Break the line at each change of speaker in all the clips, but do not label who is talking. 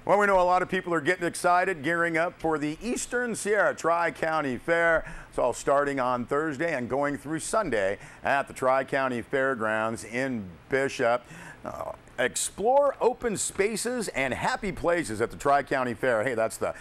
Well, we know a lot of people are getting excited, gearing up for the Eastern Sierra Tri-County Fair. It's all starting on Thursday and going through Sunday at the Tri-County Fairgrounds in Bishop. Explore open spaces and happy places at the Tri-County Fair. Hey, that's the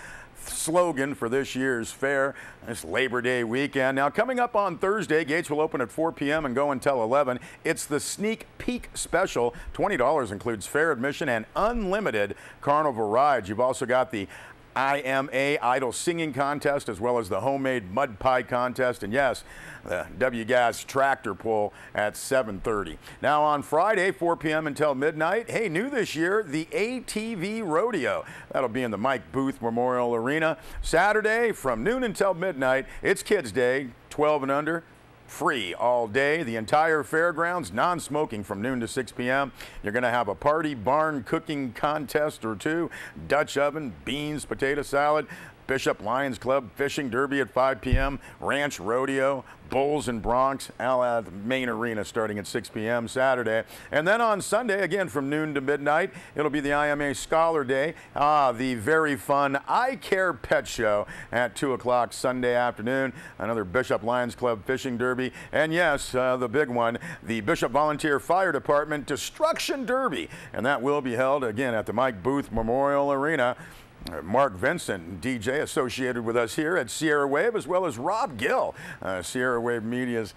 slogan for this year's fair, this Labor Day weekend. Now, coming up on Thursday, gates will open at 4 p.m. and go until 11. It's the Sneak Peek Special. $20 includes fair admission and unlimited carnival rides. You've also got the IMA Idol Singing Contest, as well as the Homemade Mud Pie Contest, and yes, the W-Gas Tractor Pull at 7:30. Now on Friday, 4 p.m. until midnight, hey, new this year, the ATV Rodeo. That'll be in the Mike Booth Memorial Arena. Saturday, from noon until midnight, it's Kids Day, 12 and under. Free all day. The entire fairgrounds, non-smoking from noon to 6 p.m. You're going to have a party barn cooking contest or two, Dutch oven, beans, potato salad, Bishop Lions Club Fishing Derby at 5 p.m., Ranch Rodeo, Bulls and Bronx, at the main arena starting at 6 p.m. Saturday. And then on Sunday, again from noon to midnight, it'll be the IMA Scholar Day, the very fun I Care Pet Show at 2 o'clock Sunday afternoon, another Bishop Lions Club Fishing Derby, and yes, the big one, the Bishop Volunteer Fire Department Destruction Derby, and that will be held again at the Mike Booth Memorial Arena. Mark Vincent, DJ, associated with us here at Sierra Wave, as well as Rob Gill, Sierra Wave Media's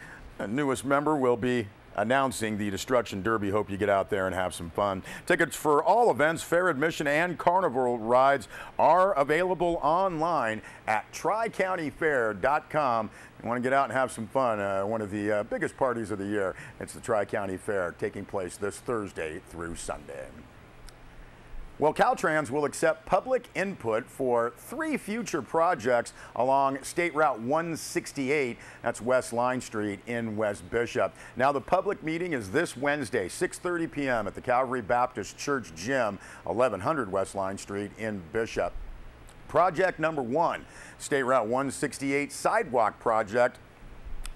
newest member, will be announcing the Destruction Derby. Hope you get out there and have some fun. Tickets for all events, fair admission, and carnival rides are available online at tricountyfair.com. You want to get out and have some fun. One of the biggest parties of the year. It's the Tri-County Fair, taking place this Thursday through Sunday. Well, Caltrans will accept public input for 3 future projects along State Route 168. That's West Line Street in West Bishop. Now, the public meeting is this Wednesday, 6:30 p.m. at the Calvary Baptist Church Gym, 1100 West Line Street in Bishop. Project number 1, State Route 168 sidewalk project,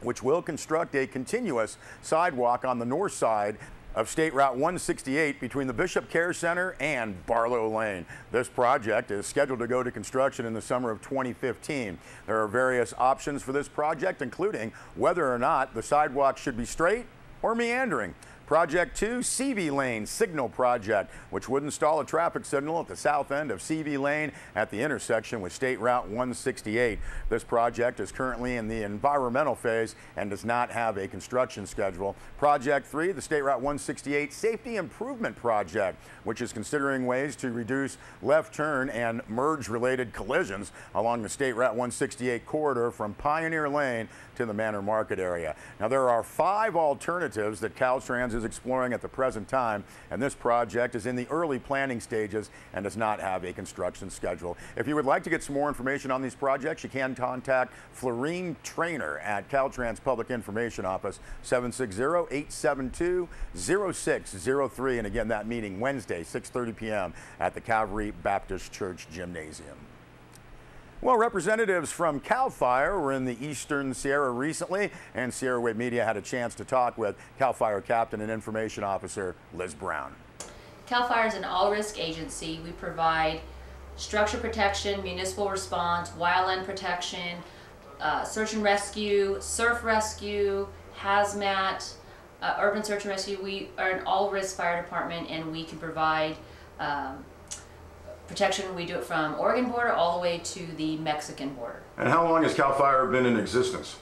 which will construct a continuous sidewalk on the north side of State Route 168 between the Bishop Care Center and Barlow Lane. This project is scheduled to go to construction in the summer of 2015. There are various options for this project, including whether or not the sidewalk should be straight or meandering. Project 2, CV Lane Signal Project, which would install a traffic signal at the south end of CV Lane at the intersection with State Route 168. This project is currently in the environmental phase and does not have a construction schedule. Project 3, the State Route 168 Safety Improvement Project, which is considering ways to reduce left turn and merge-related collisions along the State Route 168 corridor from Pioneer Lane to the Manor Market area. Now, there are 5 alternatives that Caltrans is exploring at the present time, and this project is in the early planning stages and does not have a construction schedule. If you would like to get some more information on these projects, you can contact Florine Trainer at Caltrans Public Information Office, 760-872-0603. And again, that meeting Wednesday, 6:30 p.m. at the Calvary Baptist Church Gymnasium. Well, representatives from CAL FIRE were in the Eastern Sierra recently, and Sierra Wave Media had a chance to talk with CAL FIRE Captain and Information Officer Liz Brown.
CAL FIRE is an all-risk agency. We provide structure protection, municipal response, wildland protection, search and rescue, surf rescue, hazmat, urban search and rescue. We are an all-risk fire department, and we can provide protection. We do it from Oregon border all the way to the Mexican border.
And how long has CAL FIRE been in existence?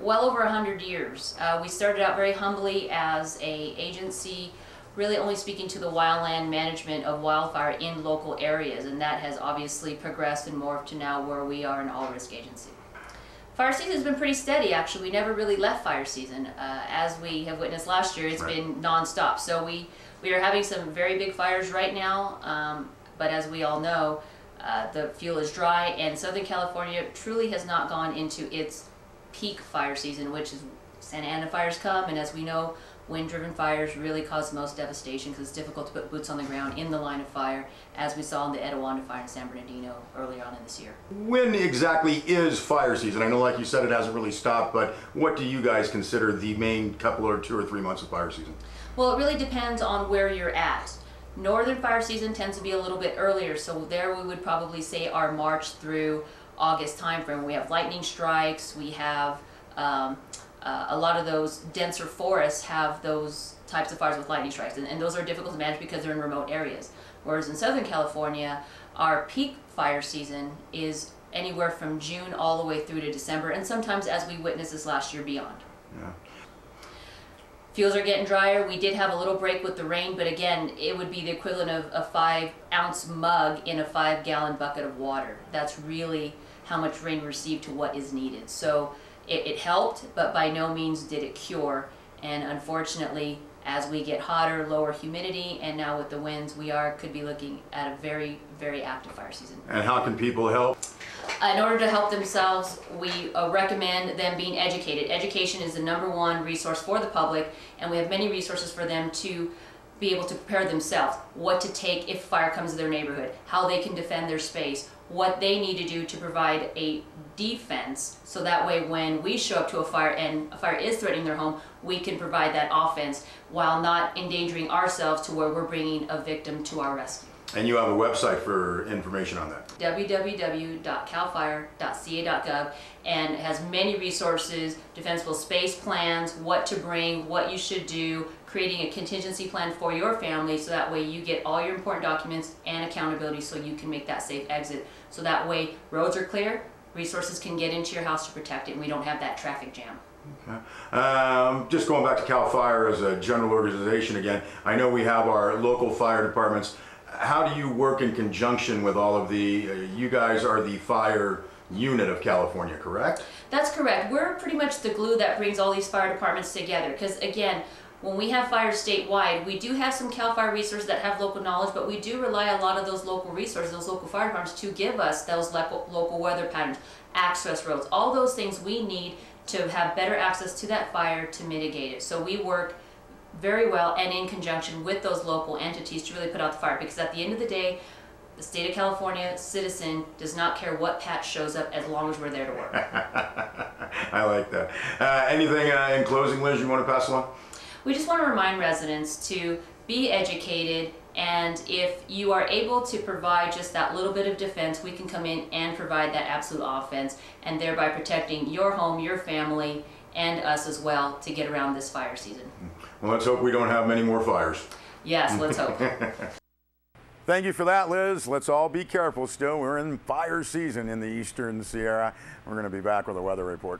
Well over 100 years. We started out very humbly as a agency, really only speaking to the wildland management of wildfire in local areas, and that has obviously progressed and morphed to now where we are an all-risk agency. Fire season has been pretty steady, actually. We never really left fire season. As we have witnessed last year, it's been non-stop. So we are having some very big fires right now. But as we all know, the fuel is dry, and Southern California truly has not gone into its peak fire season, which is Santa Ana fires come, and as we know, wind-driven fires really cause the most devastation because it's difficult to put boots on the ground in the line of fire, as we saw in the Etiwanda fire in San Bernardino earlier on in this year. When
exactly is fire season? I know, like you said, it hasn't really stopped, but what do you guys consider the main couple or 2 or 3 months of fire season?
Well, it really depends on where you're at. Northern fire season tends to be a little bit earlier, so there we would probably say our March through August timeframe. We have lightning strikes, we have a lot of those denser forests have those types of fires with lightning strikes, and those are difficult to manage because they're in remote areas. Whereas in Southern California, our peak fire season is anywhere from June all the way through to December, and sometimes, as we witnessed this last year, beyond.
Yeah.
Fuels are getting drier. We did have a little break with the rain, but again, it would be the equivalent of a 5-ounce mug in a 5-gallon bucket of water. That's really how much rain we received to what is needed. So it helped, but by no means did it cure. And unfortunately, as we get hotter, lower humidity, and now with the winds, we could be looking at a very, very active fire season.
And how can people help?
In order to help themselves, we recommend them being educated. Education is the #1 resource for the public, and we have many resources for them to be able to prepare themselves, what to take if fire comes to their neighborhood, how they can defend their space, what they need to do to provide a defense, so that way when we show up to a fire and a fire is threatening their home, we can provide that offense while not endangering ourselves to where we're bringing a victim to our rescue.
And you have a website for information on that.
www.calfire.ca.gov, and it has many resources, defensible space plans, what to bring, what you should do, creating a contingency plan for your family, so that way you get all your important documents and accountability so you can make that safe exit. So that way roads are clear, resources can get into your house to protect it, and we don't have that traffic jam.
Okay. Just going back to CAL FIRE as a general organization again, I know we have our local fire departments. How do you work in conjunction with all of the, you guys are the fire unit of California, correct?
That's correct. We're pretty much the glue that brings all these fire departments together, because again, when we have fires statewide, we do have some CAL FIRE resources that have local knowledge, but we do rely on a lot of those local resources, those local fire departments, to give us those local weather patterns, access roads, all those things we need to have better access to that fire to mitigate it. So we work very well and in conjunction with those local entities to really put out the fire, because at the end of the day, the state of California citizen does not care what patch shows up as long as we're there to work.
I like that. Anything in closing, Liz, you want to pass along?
We just want to remind residents to be educated, and if you are able to provide just that little bit of defense, we can come in and provide that absolute offense, and thereby protecting your home, your family, and us as well to get around this fire season.
Well, let's hope we don't have many more fires.
Yes, let's hope.
Thank you for that, Liz. Let's all be careful still. We're in fire season in the Eastern Sierra. We're going to be back with a weather report.